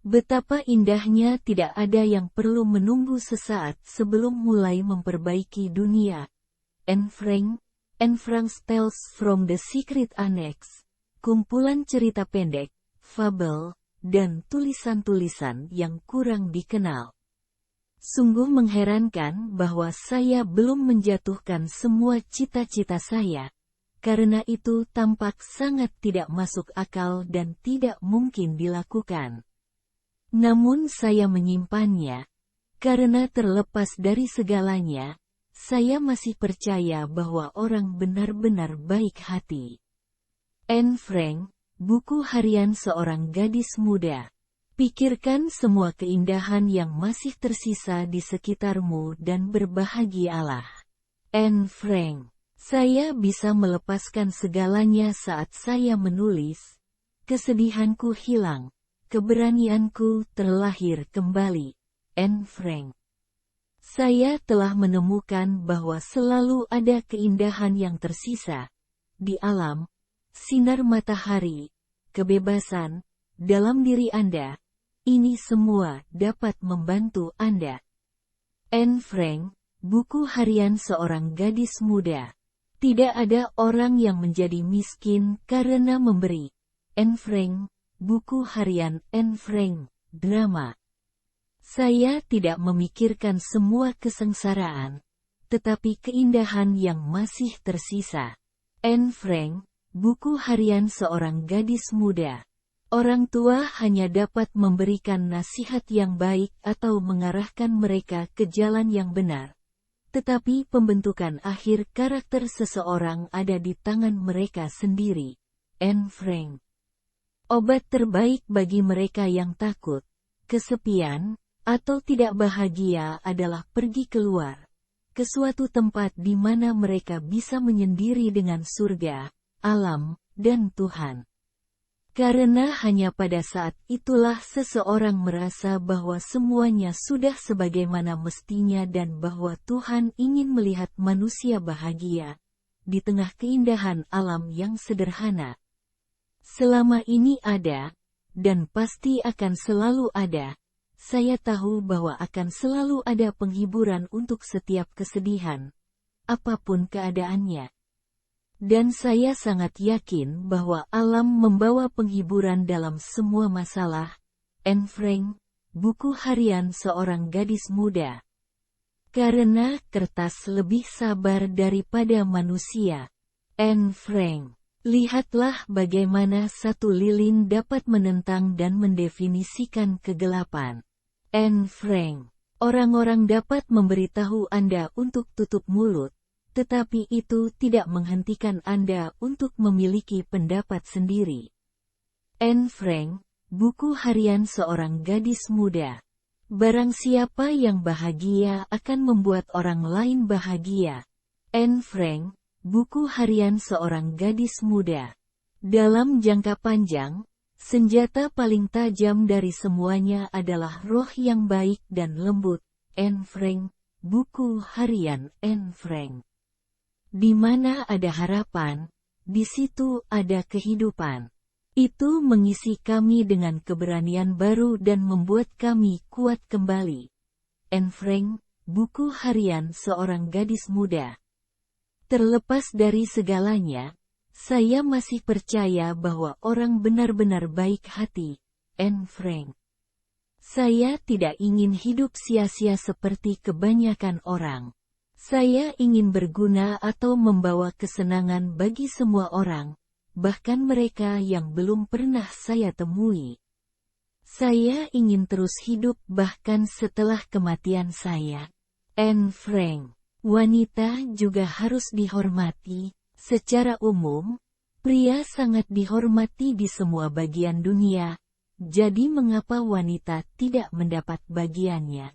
Betapa indahnya tidak ada yang perlu menunggu sesaat sebelum mulai memperbaiki dunia. Anne Frank's Tales from the Secret Annex, kumpulan cerita pendek, fabel, dan tulisan-tulisan yang kurang dikenal. Sungguh mengherankan bahwa saya belum menjatuhkan semua cita-cita saya, karena itu tampak sangat tidak masuk akal dan tidak mungkin dilakukan. Namun saya menyimpannya, karena terlepas dari segalanya, saya masih percaya bahwa orang benar-benar baik hati. Anne Frank, buku harian seorang gadis muda. Pikirkan semua keindahan yang masih tersisa di sekitarmu dan berbahagialah. Anne Frank. Saya bisa melepaskan segalanya saat saya menulis. Kesedihanku hilang. Keberanianku terlahir kembali. Anne Frank. Saya telah menemukan bahwa selalu ada keindahan yang tersisa. Di alam, sinar matahari, kebebasan, dalam diri Anda. Ini semua dapat membantu Anda. Anne Frank, buku harian seorang gadis muda. Tidak ada orang yang menjadi miskin karena memberi. Anne Frank, buku harian Anne Frank, drama. Saya tidak memikirkan semua kesengsaraan, tetapi keindahan yang masih tersisa. Anne Frank, buku harian seorang gadis muda. Orang tua hanya dapat memberikan nasihat yang baik atau mengarahkan mereka ke jalan yang benar. Tetapi pembentukan akhir karakter seseorang ada di tangan mereka sendiri. Anne Frank. Obat terbaik bagi mereka yang takut, kesepian, atau tidak bahagia adalah pergi keluar ke suatu tempat di mana mereka bisa menyendiri dengan surga, alam, dan Tuhan. Karena hanya pada saat itulah seseorang merasa bahwa semuanya sudah sebagaimana mestinya dan bahwa Tuhan ingin melihat manusia bahagia di tengah keindahan alam yang sederhana. Selama ini ada, dan pasti akan selalu ada, saya tahu bahwa akan selalu ada penghiburan untuk setiap kesedihan, apapun keadaannya. Dan saya sangat yakin bahwa alam membawa penghiburan dalam semua masalah. Anne Frank, buku harian seorang gadis muda. Karena kertas lebih sabar daripada manusia. Anne Frank. Lihatlah bagaimana satu lilin dapat menentang dan mendefinisikan kegelapan. Anne Frank. Orang-orang dapat memberitahu Anda untuk tutup mulut. Tetapi itu tidak menghentikan Anda untuk memiliki pendapat sendiri. Anne Frank, buku harian seorang gadis muda. Barang siapa yang bahagia akan membuat orang lain bahagia. Anne Frank, buku harian seorang gadis muda. Dalam jangka panjang, senjata paling tajam dari semuanya adalah roh yang baik dan lembut. Anne Frank, buku harian Anne Frank. Di mana ada harapan, di situ ada kehidupan. Itu mengisi kami dengan keberanian baru dan membuat kami kuat kembali. Anne Frank, buku harian seorang gadis muda. Terlepas dari segalanya, saya masih percaya bahwa orang benar-benar baik hati. Anne Frank. Saya tidak ingin hidup sia-sia seperti kebanyakan orang. Saya ingin berguna atau membawa kesenangan bagi semua orang, bahkan mereka yang belum pernah saya temui. Saya ingin terus hidup bahkan setelah kematian saya. Anne Frank. Wanita juga harus dihormati. Secara umum, pria sangat dihormati di semua bagian dunia. Jadi mengapa wanita tidak mendapat bagiannya?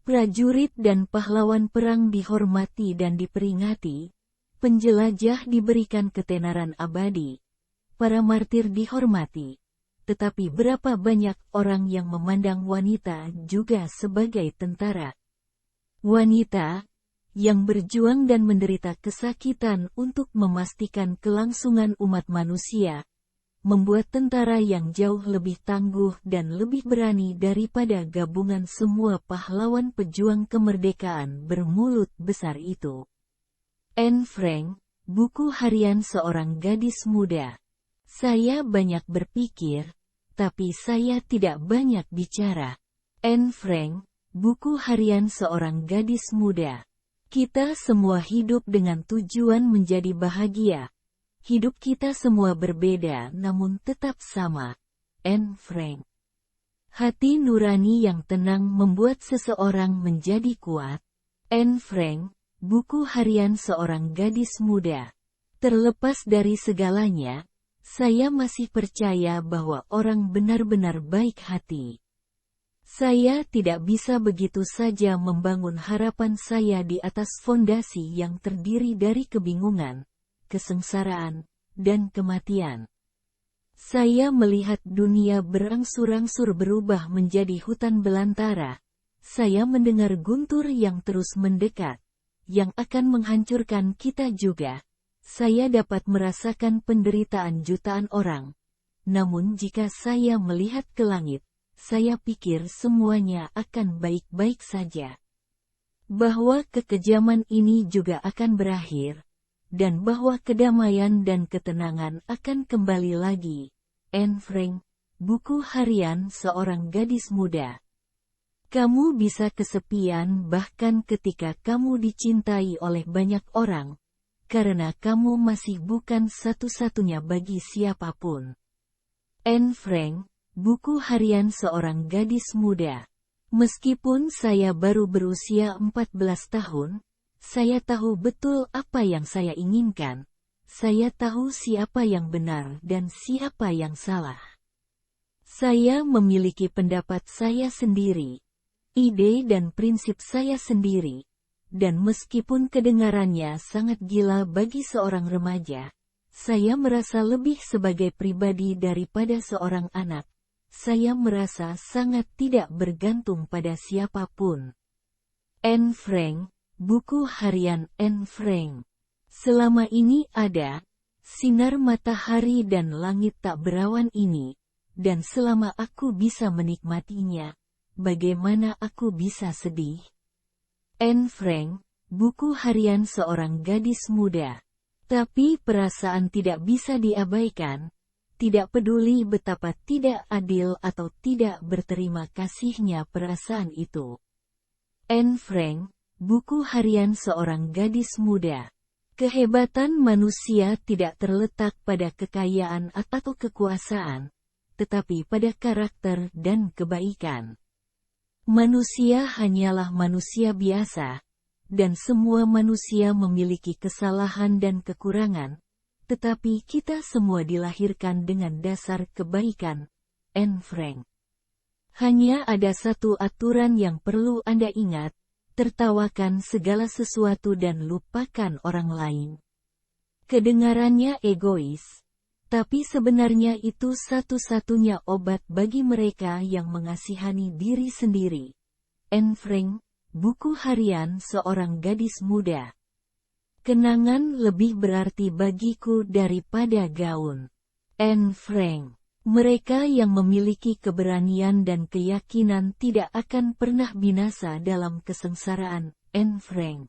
Prajurit dan pahlawan perang dihormati dan diperingati, penjelajah diberikan ketenaran abadi, para martir dihormati, tetapi berapa banyak orang yang memandang wanita juga sebagai tentara? Wanita, yang berjuang dan menderita kesakitan untuk memastikan kelangsungan umat manusia, membuat tentara yang jauh lebih tangguh dan lebih berani daripada gabungan semua pahlawan pejuang kemerdekaan bermulut besar itu. Anne Frank, buku harian seorang gadis muda. Saya banyak berpikir, tapi saya tidak banyak bicara. Anne Frank, buku harian seorang gadis muda. Kita semua hidup dengan tujuan menjadi bahagia. Hidup kita semua berbeda namun tetap sama. Anne Frank. Hati nurani yang tenang membuat seseorang menjadi kuat. Anne Frank, buku harian seorang gadis muda. Terlepas dari segalanya, saya masih percaya bahwa orang benar-benar baik hati. Saya tidak bisa begitu saja membangun harapan saya di atas fondasi yang terdiri dari kebingungan, kesengsaraan, dan kematian. Saya melihat dunia berangsur-angsur berubah menjadi hutan belantara. Saya mendengar guntur yang terus mendekat, yang akan menghancurkan kita juga. Saya dapat merasakan penderitaan jutaan orang. Namun jika saya melihat ke langit, saya pikir semuanya akan baik-baik saja. Bahwa kekejaman ini juga akan berakhir, dan bahwa kedamaian dan ketenangan akan kembali lagi. Anne Frank, buku harian seorang gadis muda. Kamu bisa kesepian bahkan ketika kamu dicintai oleh banyak orang, karena kamu masih bukan satu-satunya bagi siapapun. Anne Frank, buku harian seorang gadis muda. Meskipun saya baru berusia 14 tahun, saya tahu betul apa yang saya inginkan. Saya tahu siapa yang benar dan siapa yang salah. Saya memiliki pendapat saya sendiri, ide dan prinsip saya sendiri, dan meskipun kedengarannya sangat gila bagi seorang remaja, saya merasa lebih sebagai pribadi daripada seorang anak. Saya merasa sangat tidak bergantung pada siapapun. Anne Frank, buku harian Anne Frank. Selama ini ada sinar matahari dan langit tak berawan ini, dan selama aku bisa menikmatinya, bagaimana aku bisa sedih? Anne Frank, buku harian seorang gadis muda. Tapi perasaan tidak bisa diabaikan, tidak peduli betapa tidak adil atau tidak berterima kasihnya perasaan itu. Anne Frank, buku harian seorang gadis muda. Kehebatan manusia tidak terletak pada kekayaan atau kekuasaan, tetapi pada karakter dan kebaikan. Manusia hanyalah manusia biasa, dan semua manusia memiliki kesalahan dan kekurangan, tetapi kita semua dilahirkan dengan dasar kebaikan. Anne Frank. Hanya ada satu aturan yang perlu Anda ingat, tertawakan segala sesuatu dan lupakan orang lain. Kedengarannya egois, tapi sebenarnya itu satu-satunya obat bagi mereka yang mengasihani diri sendiri. Anne Frank, buku harian seorang gadis muda. Kenangan lebih berarti bagiku daripada gaun. Anne Frank. Mereka yang memiliki keberanian dan keyakinan tidak akan pernah binasa dalam kesengsaraan. Anne Frank.